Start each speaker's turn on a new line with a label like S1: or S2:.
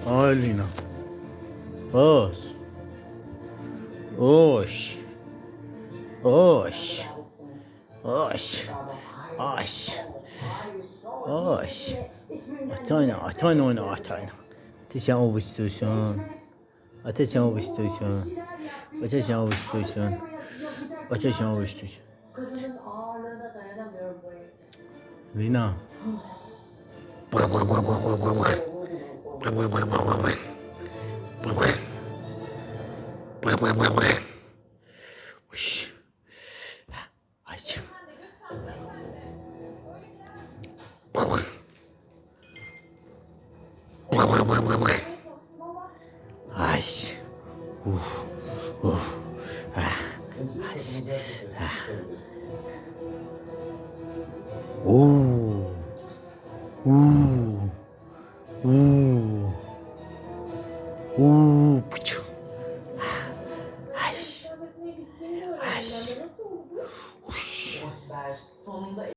S1: Ay Lina. Oş. Oş. Oş. Oş. Oş. Oş. Atayna, atayna oyna atayna. Ateşen ov istiyorsun. Ateşen ov istiyorsun. Ateşen ov istiyorsun. Ateşen ov istiyorsun.
S2: Kadının ağırlığına dayanamıyorum bu evde.
S1: Lina. Bak bak bak bak bak bak bak. Bak bak bak bak bak. Bak bak. Bak bak bak bak. Uş. Ay. Bak bak. Bak bak bak bak bak. Ay. Ah. Ay. Ah. Oo. Puçu. Ay.
S2: Şazetine gittiğimde öğrendim
S1: Ay.
S2: ben de. Nasıl oldu bu?
S1: Uş.
S2: Boş ver. Sonunda